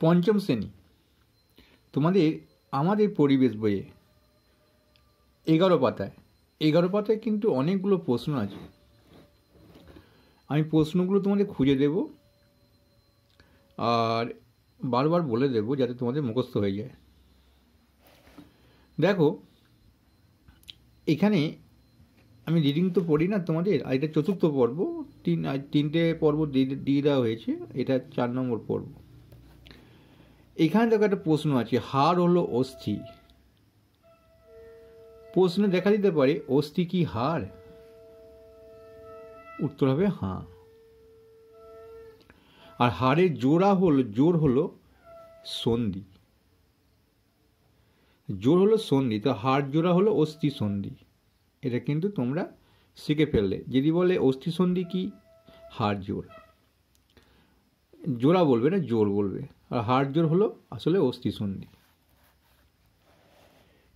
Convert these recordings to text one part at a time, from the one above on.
পঞ্চম শ্রেণী তোমাদের আমাদের পরিবেশ বইয়ে 11 পাতায় কিন্তু অনেকগুলো প্রশ্ন আছে। আমি প্রশ্নগুলো তোমাদের খুঁজে দেব আর বারবার বলে দেব যাতে তোমাদের মুখস্থ হয়ে যায়। দেখো এখানে আমি রিডিং তো পড়ি না তোমাদের, আর এটা চতুর্থ পর্ব, তিনটে পর্ব দিয়ে দেওয়া হয়েছে, এটা 4 নম্বর পর্ব। এখানে দেখো একটা প্রশ্ন আছে, হাড় হলো অস্থি। প্রশ্ন দেখা দিতে পারে অস্থি কি হাড়? উত্তর হবে হ্যাঁ। আর হাড়ের জোর হলো সন্ধি। জোর হলো সন্ধি, তো হাড় জোড়া হলো অস্থি সন্ধি। এটা কিন্তু তোমরা শিখে ফেললে। যদি বলে অস্থি সন্ধি কি, হাড় জোর, জোড়া বলবে না, জোর বলবে। আর হাড় জোর হলো আসলে অস্থি সন্ধি।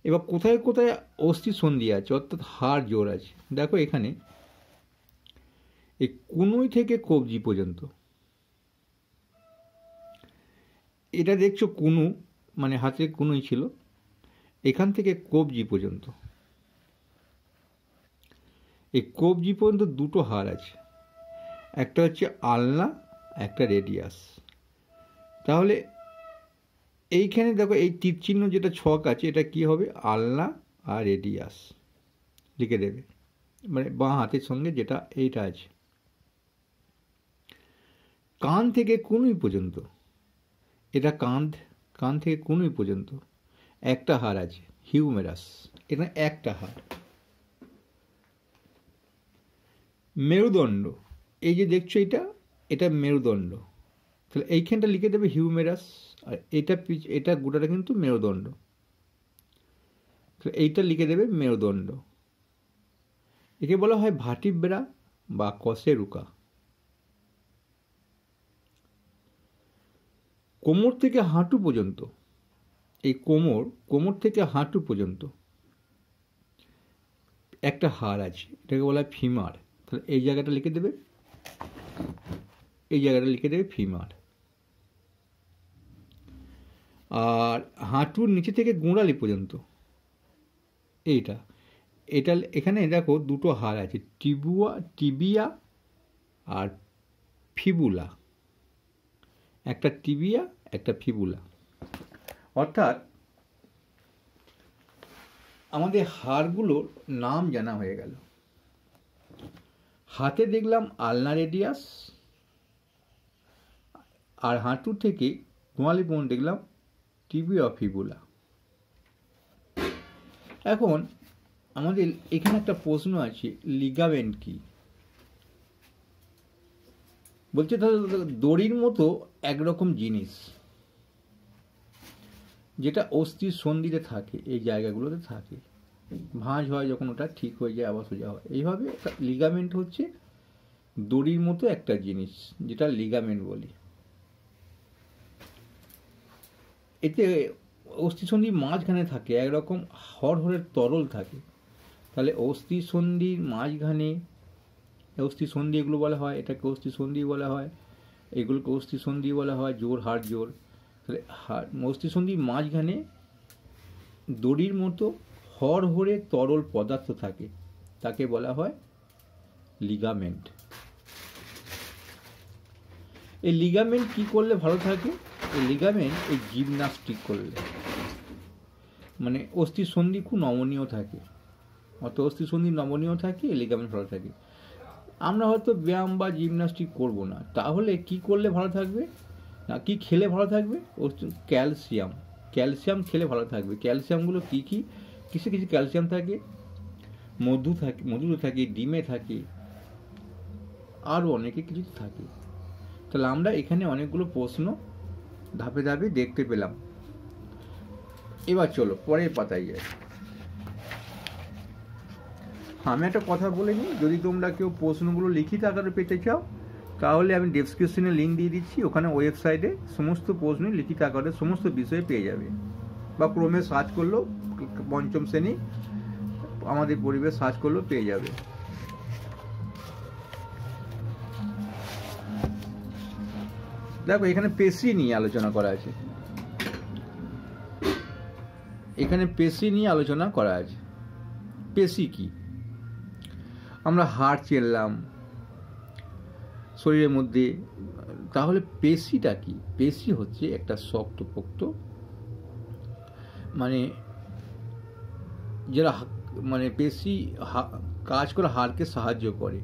এবার কোথায় কোথায় অস্থি সন্ধি আছে অর্থাৎ হাড় জোর আছে, দেখো এখানে এই কনুই থেকে কবজি পর্যন্ত, এটা দেখছো কনু মানে হাতের কনুই ছিল, এখান থেকে কবজি পর্যন্ত, এই কবজি পর্যন্ত দুটো হাড় আছে, একটা হচ্ছে আলনা, একটা রেডিয়াস। তাহলে এইখানে দেখো এই তীর চিহ্ন যেটা ছক আছে, এটা কি হবে? আলনা আর রেডিয়াস লিখে দেবে, মানে বাঁ হাতের সঙ্গে যেটা এইটা আছে। কান থেকে কনুই পর্যন্ত, এটা কান থেকে কনুই পর্যন্ত একটা হাড় আছে, হিউমেরাস, এটা একটা হাড়। মেরুদণ্ড, এই যে দেখছো এটা মেরুদণ্ড, তাহলে এইখানটা লিখে দেবে হিউমেরাস, আর এটা গোটাটা কিন্তু মেরুদণ্ড, তাহলে এইটা লিখে দেবে মেরুদণ্ড। একে বলা হয় ভার্টিব্রা বা কশেরুকা। কোমর থেকে হাঁটু পর্যন্ত, এই কোমর থেকে হাঁটু পর্যন্ত একটা হাড় আছে, এটাকে বলা হয় ফিমার। তাহলে এই জায়গাটা লিখে দেবে, এই জায়গাটা লিখে দেবে ফিমার। আর হাঁটুর নিচে থেকে গোড়ালি পর্যন্ত এটা এখানে দেখো দুটো হাড় আছে, টিবিয়া আর ফিবুলা, একটা টিবিয়া একটা ফিবুলা। অর্থাৎ আমাদের হাড়গুলোর নাম জানা হয়ে গেল। হাতে দেখলাম আলনা রেডিয়াস, আর হাঁটু থেকে গোড়ালি পর্যন্ত দেখলাম টিবিয়া ফিবুলা। এখন আমাদের এখানে একটা প্রশ্ন আছে, লিগামেন্ট কি? বলছে তাহলে দড়ির মতো একরকম জিনিস যেটা অস্থির সন্ধিতে থাকে, এই জায়গাগুলোতে থাকে, ভাঁজ হয় যখন ওটা ঠিক হয়ে যায় আবার সোজা হয়। এইভাবে লিগামেন্ট হচ্ছে দড়ির মতো একটা জিনিস, যেটা লিগামেন্ট বলি। এতে অস্থিসন্ধির মাঝখানে থাকে একরকম হরহরের তরল থাকে। তাহলে অস্থিসন্ধির মাঝখানে অস্থিসন্ধি এগুলো বলা হয়, এটাকে অস্থিসন্ধি বলা হয়, এগুলোকে অস্থিসন্ধি বলা হয়, জোর হাড় জোর। তাহলে অস্থিসন্ধির মাঝখানে দড়ির মতো হরহরে তরল পদার্থ থাকে, তাকে বলা হয় লিগামেন্ট। এই লিগামেন্ট কি করলে ভালো থাকে? এই লিগামেন্ট এই জিমনাস্টিক করলে, মানে অস্থিসন্ধি খুব নমনীয় থাকে, অত অস্থিসন্ধি নমনীয় থাকে, এই লিগামেন্ট ভালো থাকে। আমরা হয়তো ব্যায়াম বা জিমনাস্টিক করব না, তাহলে কি করলে ভালো থাকবে না, কি খেলে ভালো থাকবে? ক্যালসিয়াম খেলে ভালো থাকবে। ক্যালসিয়ামগুলো কি কি? কিছু কিছু ক্যালসিয়াম থাকে মধুতে থাকে, ডিমে থাকে, আরও অনেকে কিছু থাকে। তাহলে আমরা এখানে অনেকগুলো প্রশ্ন ধাপে ধাপে দেখতে পেলাম। এবার চলো পরের পাতায় যাই। আমি একটা কথা বলে নিই, যদি তোমরা কেউ প্রশ্নগুলো লিখিত আকারে পেতে চাও তাহলে আমি ডেসক্রিপশনে লিঙ্ক দিয়ে দিচ্ছি, ওখানে ওয়েবসাইটে সমস্ত প্রশ্ন লিখিত আকারে সমস্ত বিষয়ে পেয়ে যাবে, বা ক্রমে সার্চ করলেও পঞ্চম শ্রেণী আমাদের পরিবেশ সার্চ করলেও পেয়ে যাবে। দেখো এখানে পেশি নিয়ে আলোচনা করা আছে, এখানে পেশি নিয়ে আলোচনা করা আছে। পেশি কি? আমরা হাড় চেনলাম শরীরের মধ্যে, তাহলে পেশিটা কি? পেশি হচ্ছে একটা শক্তপোক্ত, মানে যারা মানে পেশি কাজ করে হাড়কে সাহায্য করে।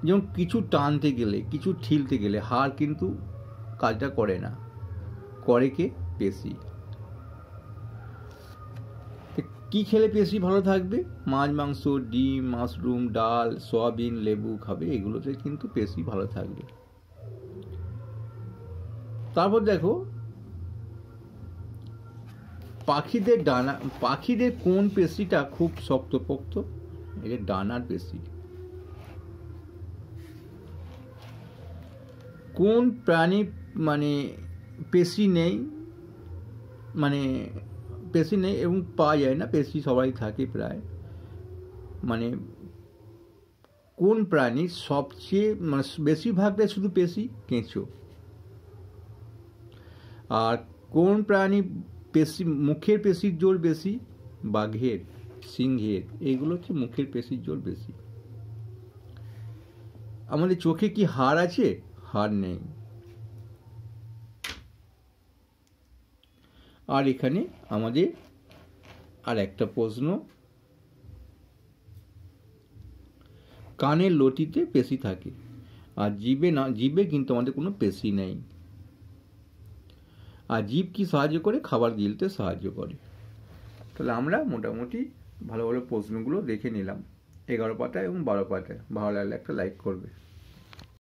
যেমন কিছু টানতে গেলে, কিছু ঠিলতে গেলে হাড় কিন্তু কাজটা করে না, করে কে? পেশি। কি খেলে পেশি ভালো থাকবে? মাছ, মাংস, ডিম, মাশরুম, ডাল, সয়াবিন, লেবু খাবে, এগুলোতে কিন্তু পেশি ভালো থাকবে। তারপর দেখো পাখিদের ডানা, পাখিদের কোন পেশিটা খুব শক্তপোক্ত? এটা ডানার পেশি। কোন প্রাণী মানে পেশি নেই, মানে পেশি নেই এবং পাওয়া যায় না, পেশি সবাই থাকে প্রায়, মানে কোন প্রাণী সবচেয়ে মানে বেশিরভাগটাই শুধু পেশি? কেঁচো। আর কোন প্রাণী পেশি, মুখের পেশির জোর বেশি? বাঘের, সিংহের, এইগুলো হচ্ছে মুখের পেশির জোর বেশি। আমাদের চোখে কি হাড় আছে? হাড় নেই। আর এখানে আমাদের আর একটা প্রশ্ন, কানের লতিতে পেশি থাকে আর জিভে না, জিভে কিন্তু আমাদের কোনো পেশি নেই। আর জিভ কি সাহায্য করে? খাবার গিলতে সাহায্য করে। তাহলে আমরা মোটামুটি ভালো ভালো প্রশ্নগুলো দেখে নিলাম 11 পাতা এবং 12 পাতায়। ভালো লাগলে একটা লাইক করবে।